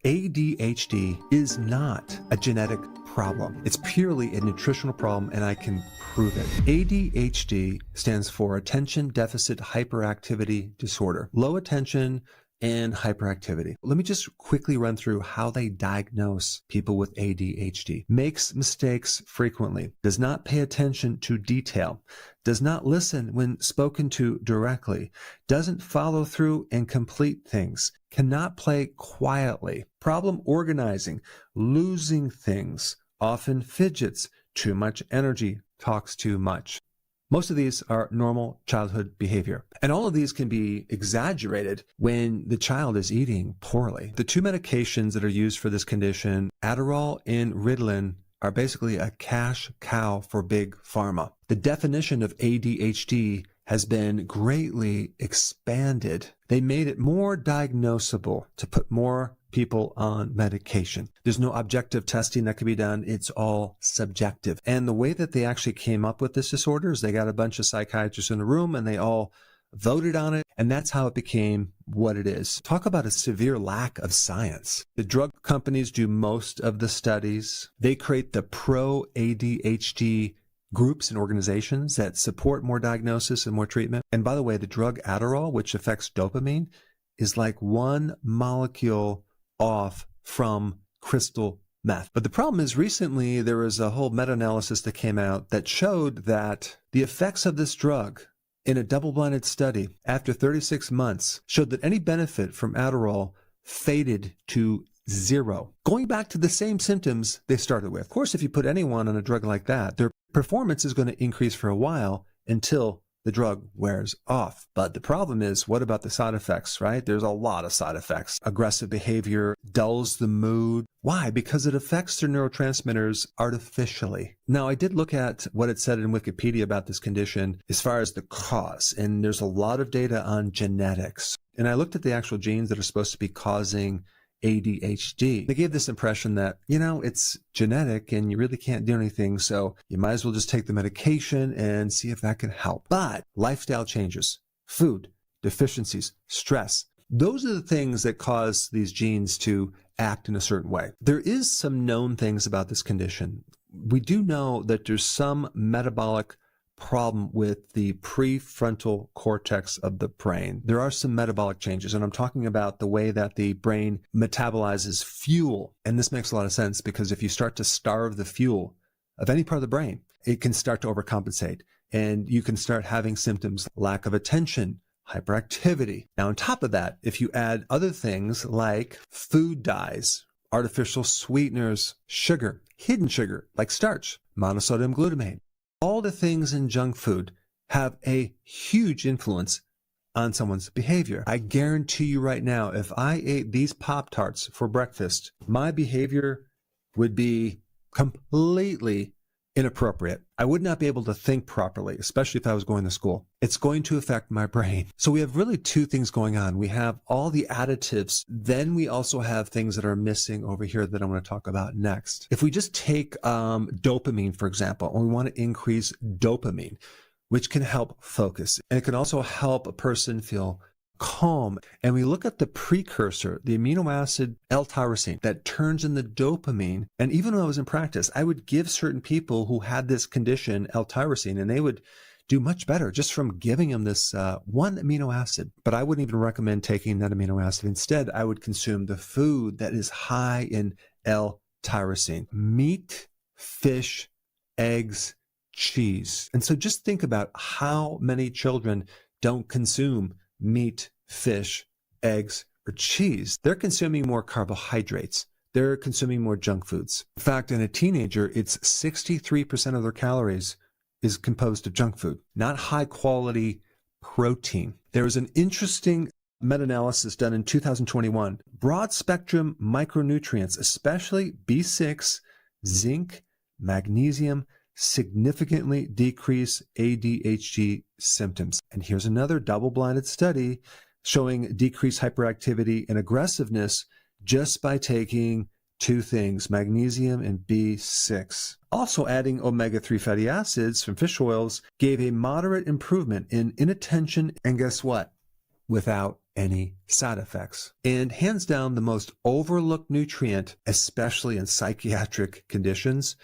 ADHD is not a genetic problem. It's purely a nutritional problem, and I can prove it. ADHD stands for Attention Deficit Hyperactivity Disorder. Low attention and hyperactivity. Let me just quickly run through how they diagnose people with ADHD. Makes mistakes frequently, does not pay attention to detail, does not listen when spoken to directly, doesn't follow through and complete things, cannot play quietly, problem organizing, losing things, often fidgets, too much energy, talks too much. Most of these are normal childhood behavior. And all of these can be exaggerated when the child is eating poorly. The two medications that are used for this condition, Adderall and Ritalin, are basically a cash cow for big pharma. The definition of ADHD has been greatly expanded. They made it more diagnosable to put more people on medication. There's no objective testing that can be done. It's all subjective. And the way that they actually came up with this disorder is they got a bunch of psychiatrists in a room and they all voted on it. And that's how it became what it is. Talk about a severe lack of science. The drug companies do most of the studies. They create the pro-ADHD groups and organizations that support more diagnosis and more treatment. And by the way, the drug Adderall, which affects dopamine, is like one molecule off from crystal meth. But the problem is recently there was a whole meta-analysis that came out that showed that the effects of this drug in a double-blinded study after 36 months showed that any benefit from Adderall faded to zero, going back to the same symptoms they started with. Of course, if you put anyone on a drug like that, their performance is going to increase for a while until the drug wears off. But the problem is, what about the side effects, right? There's a lot of side effects. Aggressive behavior, dulls the mood. Why? Because it affects their neurotransmitters artificially. Now, I did look at what it said in Wikipedia about this condition as far as the cause, and there's a lot of data on genetics. And I looked at the actual genes that are supposed to be causing ADHD. They gave this impression that, it's genetic and you really can't do anything, so you might as well just take the medication and see if that can help. But lifestyle changes, food, deficiencies, stress, those are the things that cause these genes to act in a certain way. There is some known things about this condition. We do know that there's some metabolic problem with the prefrontal cortex of the brain. There are some metabolic changes, and I'm talking about the way that the brain metabolizes fuel. And this makes a lot of sense because if you start to starve the fuel of any part of the brain, it can start to overcompensate, and you can start having symptoms, lack of attention, hyperactivity. Now, on top of that, if you add other things like food dyes, artificial sweeteners, sugar, hidden sugar like starch, monosodium glutamate, all the things in junk food have a huge influence on someone's behavior. I guarantee you right now, if I ate these Pop-Tarts for breakfast, my behavior would be completely inappropriate. I would not be able to think properly, especially if I was going to school. It's going to affect my brain. So we have really two things going on. We have all the additives. Then we also have things that are missing over here that I'm going to talk about next. If we just take dopamine, for example, and we want to increase dopamine, which can help focus, and it can also help a person feel calm. And we look at the precursor, the amino acid L-tyrosine that turns in the dopamine. And even when I was in practice, I would give certain people who had this condition L-tyrosine, and they would do much better just from giving them this one amino acid. But I wouldn't even recommend taking that amino acid. Instead, I would consume the food that is high in L-tyrosine: meat, fish, eggs, cheese. And so just think about how many children don't consume meat, fish, eggs, or cheese. They're consuming more carbohydrates. They're consuming more junk foods. In fact, in a teenager, it's 63% of their calories is composed of junk food, not high quality protein. There was an interesting meta-analysis done in 2021. Broad spectrum micronutrients, especially B6, zinc, magnesium, significantly decrease ADHD symptoms. And here's another double-blinded study showing decreased hyperactivity and aggressiveness just by taking two things, magnesium and B6. Also, adding omega-3 fatty acids from fish oils gave a moderate improvement in inattention and, guess what, without any side effects. And hands down, the most overlooked nutrient, especially in psychiatric conditions,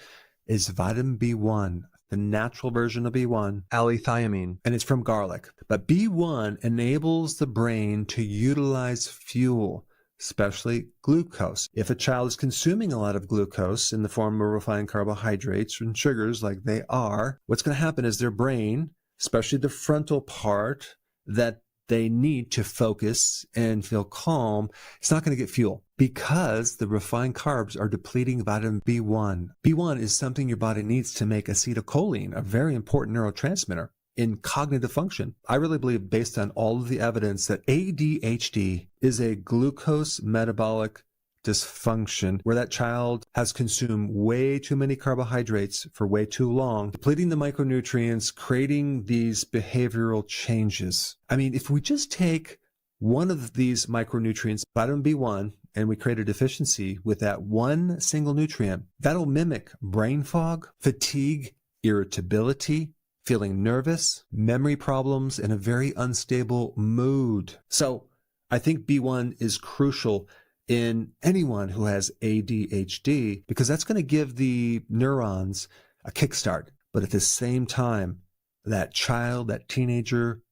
is vitamin B1, the natural version of B1, L-theanine, and it's from garlic. But B1 enables the brain to utilize fuel, especially glucose. If a child is consuming a lot of glucose in the form of refined carbohydrates and sugars like they are, what's going to happen is their brain, especially the frontal part that they need to focus and feel calm, it's not going to get fuel because the refined carbs are depleting vitamin B1. B1 is something your body needs to make acetylcholine, a very important neurotransmitter in cognitive function. I really believe, based on all of the evidence, that ADHD is a glucose metabolic dysfunction where that child has consumed way too many carbohydrates for way too long, depleting the micronutrients, creating these behavioral changes. I mean, if we just take one of these micronutrients, vitamin B1, and we create a deficiency with that one single nutrient, that'll mimic brain fog, fatigue, irritability, feeling nervous, memory problems, and a very unstable mood. So I think B1 is crucial in anyone who has ADHD because that's going to give the neurons a kickstart. But at the same time, that child, that teenager,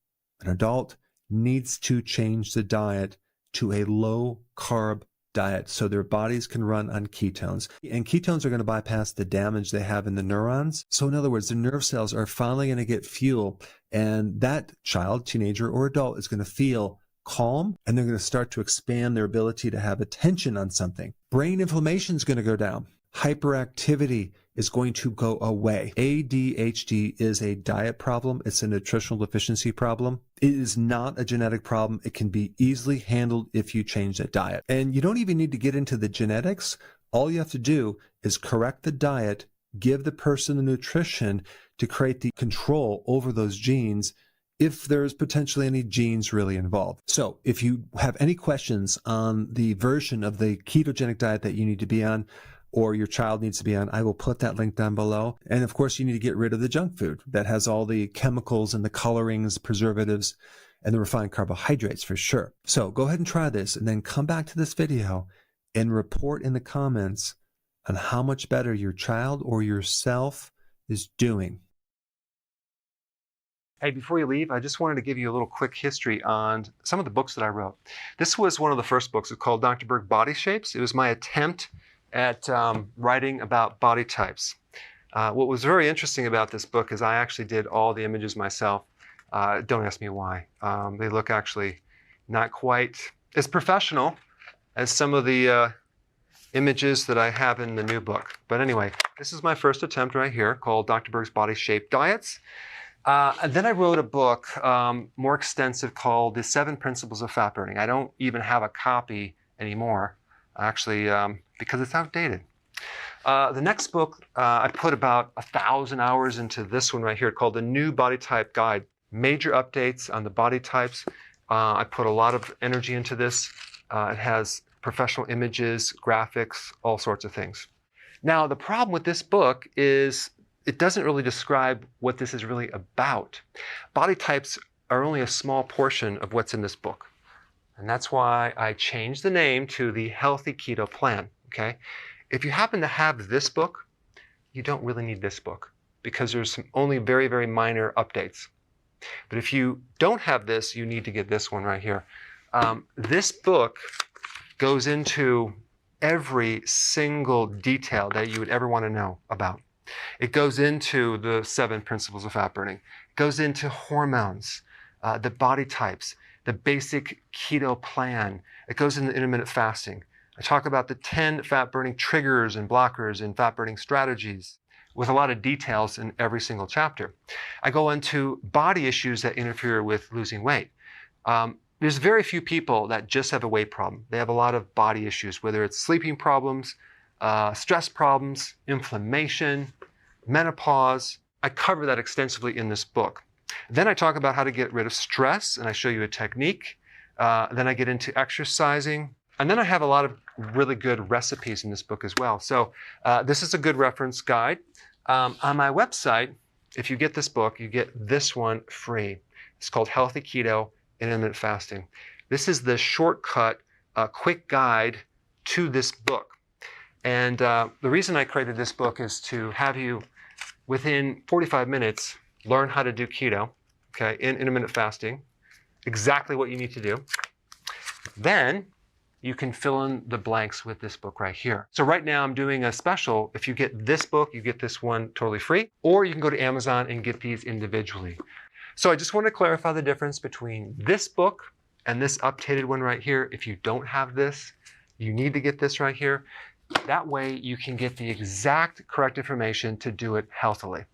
an adult needs to change the diet to a low-carb diet so their bodies can run on ketones. And ketones are going to bypass the damage they have in the neurons. So in other words, the nerve cells are finally going to get fuel, and that child, teenager, or adult is going to feel calm, and they're going to start to expand their ability to have attention on something. Brain inflammation is going to go down. Hyperactivity is going to go away. ADHD is a diet problem. It's a nutritional deficiency problem. It is not a genetic problem. It can be easily handled if you change that diet. And you don't even need to get into the genetics. All you have to do is correct the diet, give the person the nutrition to create the control over those genes if there's potentially any genes really involved. So if you have any questions on the version of the ketogenic diet that you need to be on or your child needs to be on, I will put that link down below. And of course, you need to get rid of the junk food that has all the chemicals and the colorings, preservatives, and the refined carbohydrates for sure. So go ahead and try this and then come back to this video and report in the comments on how much better your child or yourself is doing. Hey, before you leave, I just wanted to give you a little quick history on some of the books that I wrote. This was one of the first books. It's called Dr. Berg Body Shapes. It was my attempt at writing about body types. What was very interesting about this book is I actually did all the images myself. Don't ask me why. They look actually not quite as professional as some of the images that I have in the new book. But anyway, this is my first attempt right here called Dr. Berg's Body Shape Diets. And then I wrote a book more extensive called The 7 Principles of Fat Burning. I don't even have a copy anymore, actually, because it's outdated. The next book, I put about 1,000 hours into this one right here called The New Body Type Guide. Major updates on the body types. I put a lot of energy into this. It has professional images, graphics, all sorts of things. Now, the problem with this book is it doesn't really describe what this is really about. Body types are only a small portion of what's in this book. And that's why I changed the name to the Healthy Keto Plan, okay? If you happen to have this book, you don't really need this book because there's some only very, very minor updates. But if you don't have this, you need to get this one right here. This book goes into every single detail that you would ever want to know about. It goes into the 7 principles of fat burning. It goes into hormones, the body types, the basic keto plan. It goes into intermittent fasting. I talk about the 10 fat burning triggers and blockers and fat burning strategies with a lot of details in every single chapter. I go into body issues that interfere with losing weight. There's very few people that just have a weight problem. They have a lot of body issues, whether it's sleeping problems, stress problems, inflammation, menopause. I cover that extensively in this book. Then I talk about how to get rid of stress, and I show you a technique. Then I get into exercising. And then I have a lot of really good recipes in this book as well. So this is a good reference guide. On my website, if you get this book, you get this one free. It's called Healthy Keto Intermittent Fasting. This is the shortcut, quick guide to this book. And the reason I created this book is to have you, within 45 minutes, learn how to do keto, okay, in intermittent fasting, exactly what you need to do. Then you can fill in the blanks with this book right here. So right now I'm doing a special. If you get this book, you get this one totally free, or you can go to Amazon and get these individually. So I just want to clarify the difference between this book and this updated one right here. If you don't have this, you need to get this right here. That way you can get the exact correct information to do it healthily.